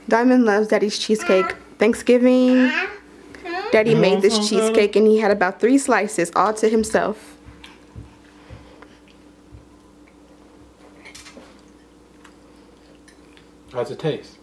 Diamond loves Daddy's cheesecake. Thanksgiving, Daddy made this cheesecake and he had about 3 slices all to himself. How's it taste?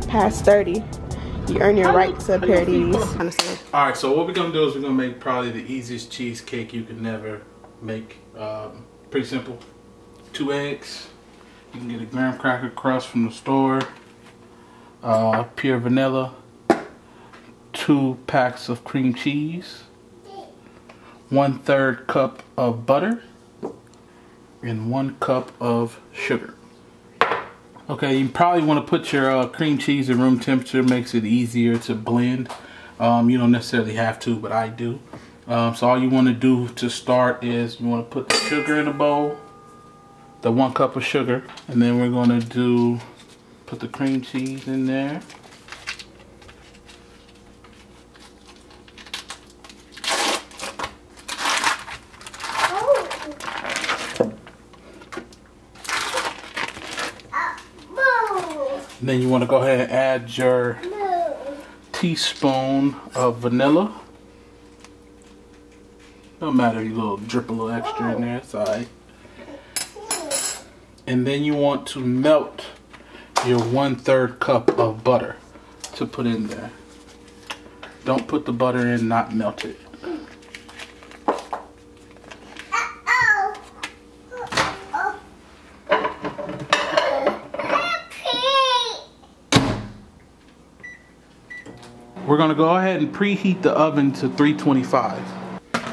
Past 30, you earn your right to a pair of these. Alright, so what we're gonna do is we're gonna make probably the easiest cheesecake you can never make. Pretty simple. 2 eggs. You can get a graham cracker crust from the store. Pure vanilla. 2 packs of cream cheese. 1/3 cup of butter. And 1 cup of sugar. Okay, you probably want to put your cream cheese at room temperature. Makes it easier to blend. You don't necessarily have to, but I do. So all you want to do to start is you want to put the sugar in a bowl, the 1 cup of sugar, and then we're going to put the cream cheese in there. And then you want to go ahead and add your teaspoon of vanilla. Don't matter if you drip a little extra in there, it's alright. And then you want to melt your 1/3 cup of butter to put in there. Don't put the butter in, not melt it. We're gonna go ahead and preheat the oven to 325.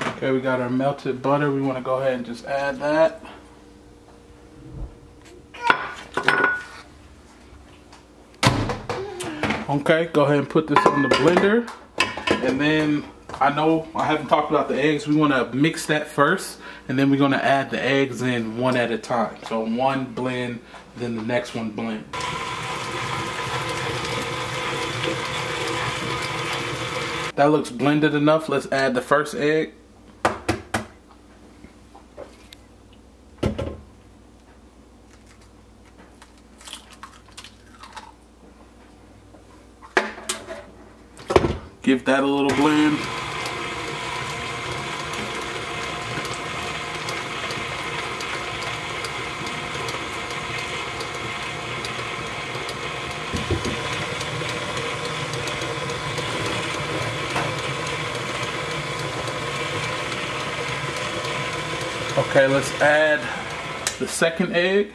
Okay, we got our melted butter. We wanna go ahead and just add that. Okay, go ahead and put this in the blender. And then, I know I haven't talked about the eggs. We wanna mix that first, and then we're gonna add the eggs in one at a time. So 1 blend, then the next one blend. That looks blended enough. Let's add the first egg. Give that a little blend. Okay, let's add the second egg.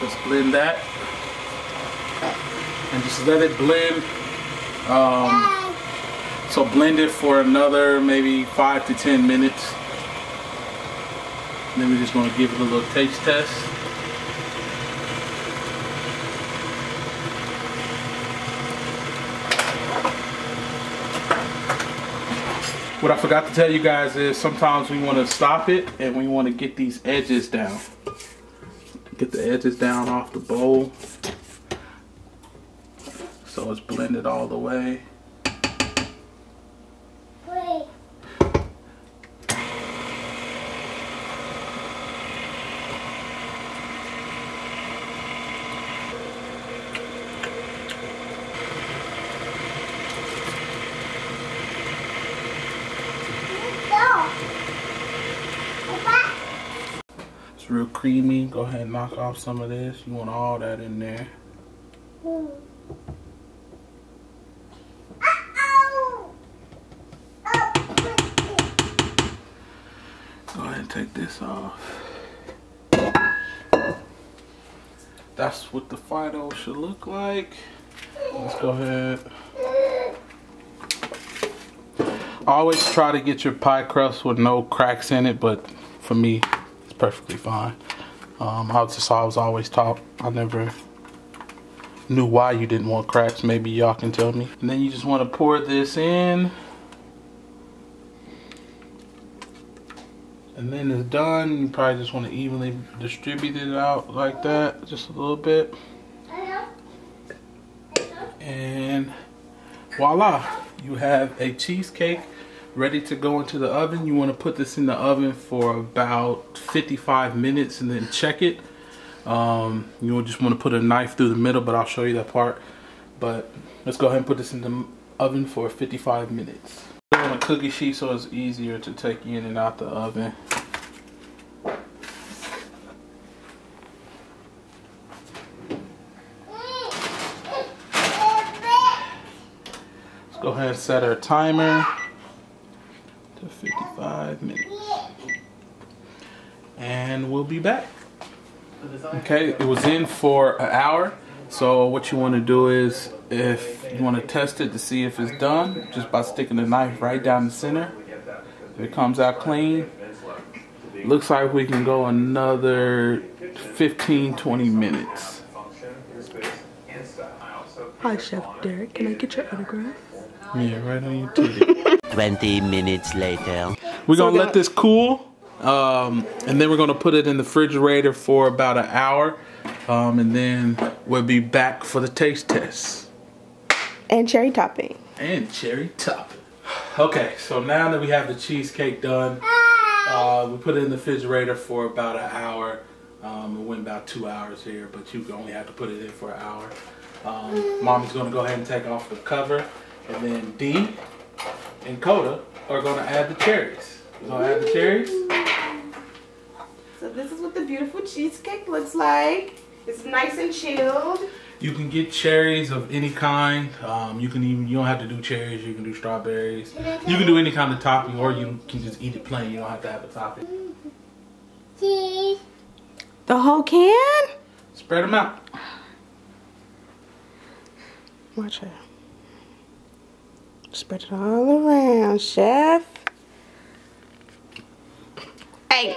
Let's blend that. And just let it blend. So blend it for another maybe 5 to 10 minutes. And then we're just going to give it a little taste test. What I forgot to tell you guys is sometimes we want to stop it and we want to get these edges down. Get the edges down off the bowl so it's blended all the way. It's real creamy. Go ahead and knock off some of this. You want all that in there. Go ahead and take this off. That's what the final should look like. Let's go ahead. Always try to get your pie crust with no cracks in it, but for me, perfectly fine. I was always taught I never knew why you didn't want cracks, maybe y'all can tell me. And then you just want to pour this in. And then it's done. You probably just want to evenly distribute it out like that, just a little bit. And voila, you have a cheesecake ready to go into the oven. You want to put this in the oven for about 55 minutes and then check it. You just want to put a knife through the middle, but I'll show you that part. But let's go ahead and put this in the oven for 55 minutes. Put it on a cookie sheet so it's easier to take in and out the oven. Let's go ahead and set our timer to 55 minutes. And we'll be back. Okay, it was in for an hour. So what you want to do is, if you want to test it to see if it's done, just by sticking the knife right down the center. If it comes out clean, looks like we can go another 15-20 minutes. Hi, Chef Derek. Can I get your autograph? Yeah, right on your titty. 20 minutes later. We're gonna let this cool, and then we're gonna put it in the refrigerator for about an hour, and then we'll be back for the taste test. And cherry topping. And cherry topping. Okay, so now that we have the cheesecake done, we put it in the refrigerator for about an hour. It went about 2 hours here, but you only have to put it in for an hour. Mommy's gonna go ahead and take off the cover, and then Dee and Coda are gonna add the cherries. We're gonna add the cherries. So this is what the beautiful cheesecake looks like. It's nice and chilled. You can get cherries of any kind. You don't have to do cherries. You can do strawberries. You can do any kind of topping, or you can just eat it plain. You don't have to have a topping. The whole can? Spread them out. Watch her. Spread it all around, Chef. Hey.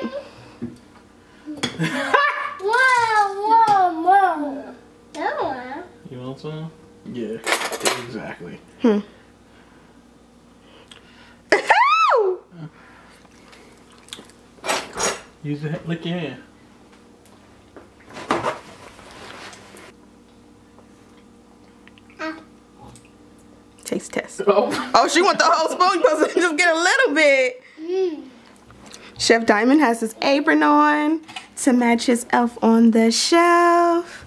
Whoa. You want some? Yeah, exactly. Use it, lick your hand. Taste test. Oh, she want the whole spoon. You're supposed to just get a little bit. Chef Diamond has his apron on to match his elf on the shelf.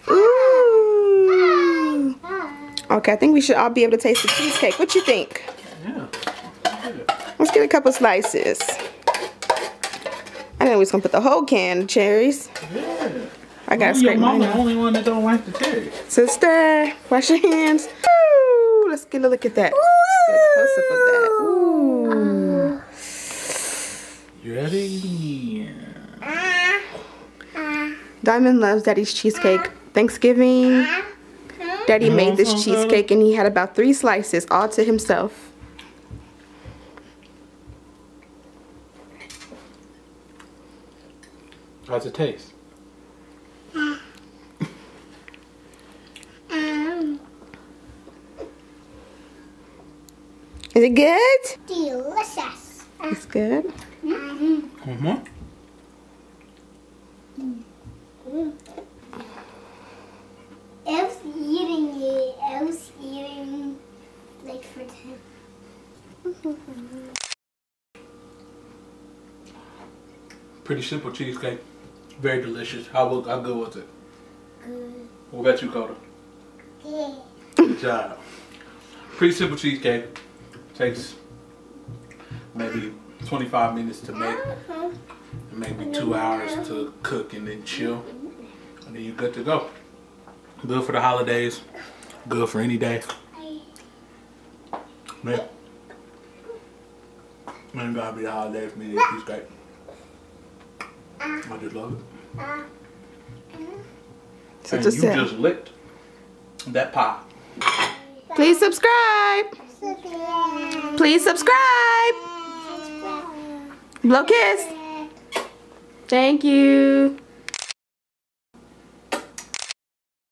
Ooh. Okay, I think we should all be able to taste the cheesecake. What you think? Yeah. Let's get a couple slices. I know we was gonna put the whole can of cherries. Yeah. I gotta scrape mine the out. only one that don't like the cherries. Sister, wash your hands. Ooh, let's get a look at that. Get a close up of that. Ooh. You ready? Diamond loves Daddy's cheesecake. Thanksgiving, Daddy made this cheesecake and he had about 3 slices all to himself. How's it taste? Is it good? Delicious. It's good. I was eating like for 10. Pretty simple cheesecake. Very delicious. How good was it? Good. What about you, Coda? Good. Good job. Pretty simple cheesecake. Takes maybe 25 minutes to make, and maybe 2 hours to cook and then chill, and then you're good to go. Good for the holidays. Good for any day. Man, gotta be the holidays for me to eat cheesecake. I just love it. So And just you say, just licked that pie. please subscribe. Please subscribe. Blow kiss. Thank you.